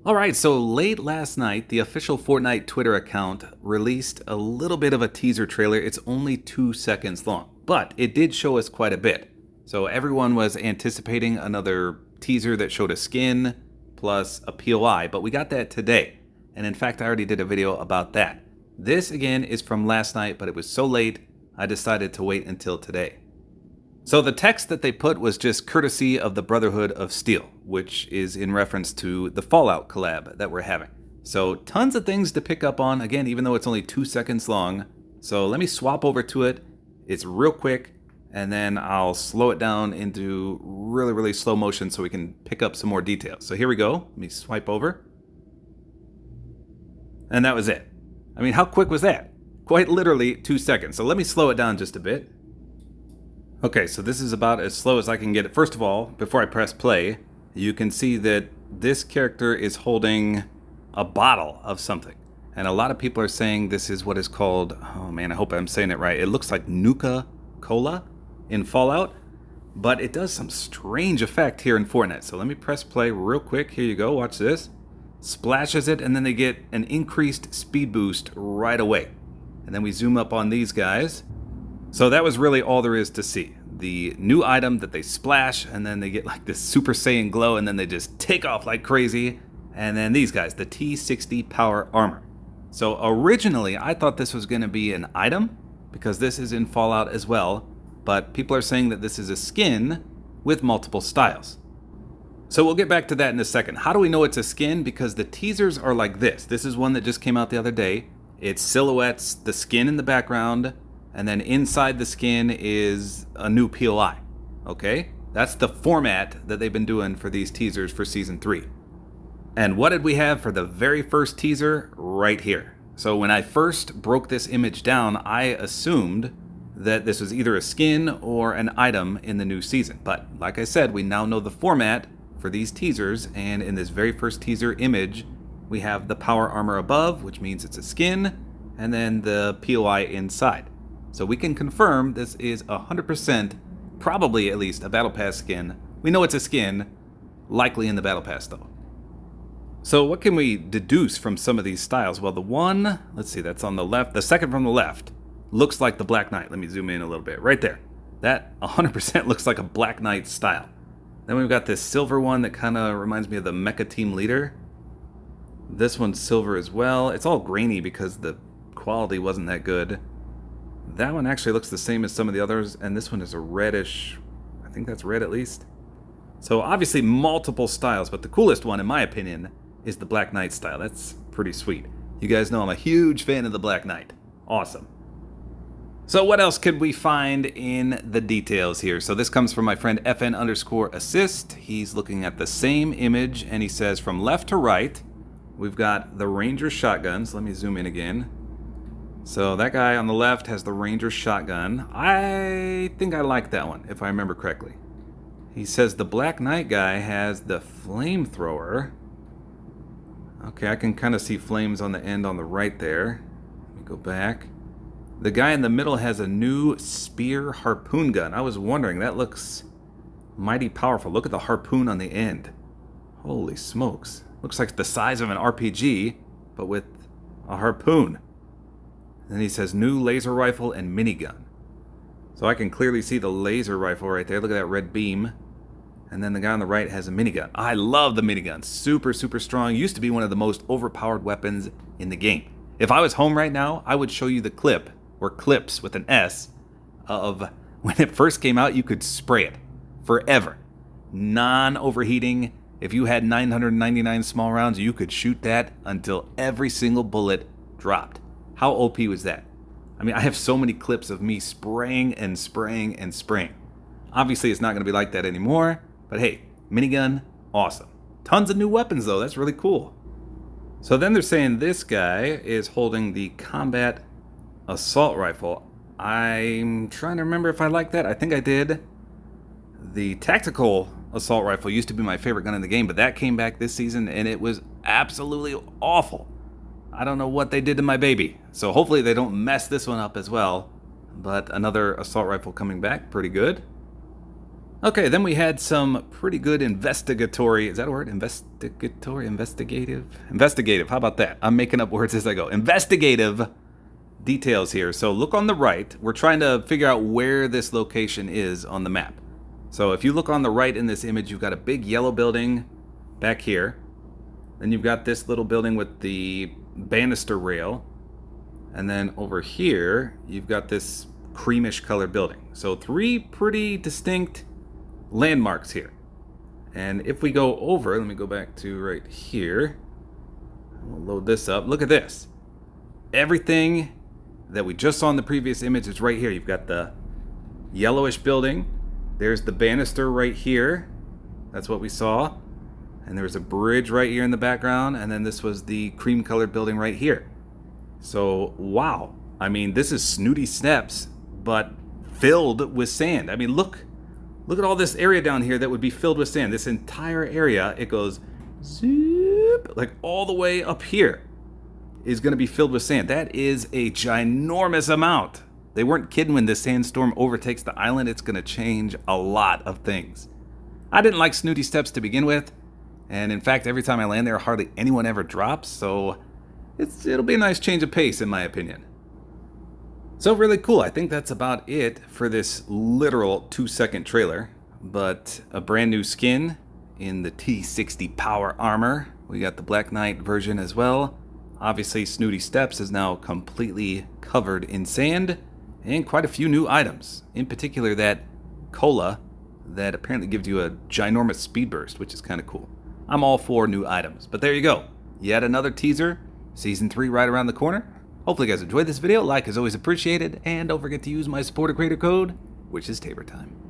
Alright, so late last night, the official Fortnite Twitter account released a little bit of a teaser trailer. It's only 2 seconds long, but it did show us quite a bit. So everyone was anticipating another teaser that showed a skin plus a POI, but we got that today. And in fact, I already did a video about that. This again is from last night, but it was so late, I decided to wait until today. So the text that they put was just courtesy of the Brotherhood of Steel, which is in reference to the Fallout collab that we're having. So tons of things to pick up on, again, even though it's only 2 seconds long. So let me swap over to it. It's real quick, and then I'll slow it down into really, really slow motion so we can pick up some more details. So here we go. Let me swipe over. And that was it. I mean, how quick was that? Quite literally 2 seconds. So let me slow it down just a bit. Okay, so this is about as slow as I can get it. First of all, before I press play, you can see that this character is holding a bottle of something. And a lot of people are saying this is what is called, oh man, I hope I'm saying it right. It looks like Nuka-Cola in Fallout, but it does some strange effect here in Fortnite. So let me press play real quick. Here you go, watch this. Splashes it, and then they get an increased speed boost right away. And then we zoom up on these guys. So that was really all there is to see. The new item that they splash, and then they get like this Super Saiyan glow, and then they just take off like crazy. And then these guys, the T60 Power Armor. So originally, I thought this was going to be an item, because this is in Fallout as well, but people are saying that this is a skin with multiple styles. So we'll get back to that in a second. How do we know it's a skin? Because the teasers are like this. This is one that just came out the other day. It silhouettes the skin in the background, and then inside the skin is a new POI, okay? That's the format that they've been doing for these teasers for Season 3. And what did we have for the very first teaser? Right here. So when I first broke this image down, I assumed that this was either a skin or an item in the new season. But like I said, we now know the format for these teasers, and in this very first teaser image, we have the power armor above, which means it's a skin, and then the POI inside. So we can confirm this is 100%, probably at least, a Battle Pass skin. We know it's a skin, likely in the Battle Pass though. So what can we deduce from some of these styles? Well, the one, let's see, that's on the left. The second from the left looks like the Black Knight. Let me zoom in a little bit. Right there. That 100% looks like a Black Knight style. Then we've got this silver one that kind of reminds me of the Mecha Team Leader. This one's silver as well. It's all grainy because the quality wasn't that good. That one actually looks the same as some of the others, and this one is a reddish, I think that's red at least. So obviously multiple styles, but the coolest one, in my opinion, is the Black Knight style. That's pretty sweet. You guys know I'm a huge fan of the Black Knight. Awesome. So what else could we find in the details here? So this comes from my friend FN_assist. He's looking at the same image, and he says from left to right, we've got the Ranger shotguns. Let me zoom in again. So that guy on the left has the Ranger shotgun. I think I like that one, if I remember correctly. He says the Black Knight guy has the flamethrower. Okay, I can kind of see flames on the end on the right there. Let me go back. The guy in the middle has a new spear harpoon gun. I was wondering, that looks mighty powerful. Look at the harpoon on the end. Holy smokes. Looks like the size of an RPG, but with a harpoon. Then he says new laser rifle and minigun. So I can clearly see the laser rifle right there. Look at that red beam. And then the guy on the right has a minigun. I love the minigun. Super, super strong. Used to be one of the most overpowered weapons in the game. If I was home right now, I would show you the clip, or clips with an S, of when it first came out, you could spray it forever. Non-overheating. If you had 999 small rounds, you could shoot that until every single bullet dropped. How OP was that? I mean, I have so many clips of me spraying and spraying and spraying. Obviously, it's not going to be like that anymore, but hey, minigun, awesome. Tons of new weapons, though. That's really cool. So then they're saying this guy is holding the combat assault rifle. I'm trying to remember if I like that. I think I did. The tactical assault rifle used to be my favorite gun in the game, but that came back this season, and it was absolutely awful. I don't know what they did to my baby. So hopefully they don't mess this one up as well. But another assault rifle coming back, pretty good. Okay, then we had some pretty good investigatory, is that a word? Investigatory, investigative, how about that? I'm making up words as I go. Investigative details here. So look on the right. We're trying to figure out where this location is on the map. So if you look on the right in this image, you've got a big yellow building back here. Then you've got this little building with the banister rail. And then over here, you've got this creamish color building. So 3 pretty distinct landmarks here. And if we go over, let me go back to right here. We'll load this up. Look at this. Everything that we just saw in the previous image is right here. You've got the yellowish building. There's the banister right here. That's what we saw. And there's a bridge right here in the background. And then this was the cream colored building right here. So, wow. I mean, this is Snooty Steps, but filled with sand. I mean, look at all this area down here that would be filled with sand. This entire area, it goes zoop, like all the way up here is going to be filled with sand. That is a ginormous amount. They weren't kidding when this sandstorm overtakes the island. It's going to change a lot of things. I didn't like Snooty Steps to begin with. And in fact, every time I land there, hardly anyone ever drops. So it'll be a nice change of pace, in my opinion. So really cool. I think that's about it for this literal 2-second trailer. But a brand new skin in the T60 Power Armor. We got the Black Knight version as well. Obviously, Snooty Steps is now completely covered in sand. And quite a few new items. In particular, that cola that apparently gives you a ginormous speed burst, which is kind of cool. I'm all for new items. But there you go. Yet another teaser. Season 3 right around the corner. Hopefully you guys enjoyed this video. Like is always appreciated. And don't forget to use my supporter creator code, which is Tabor Time.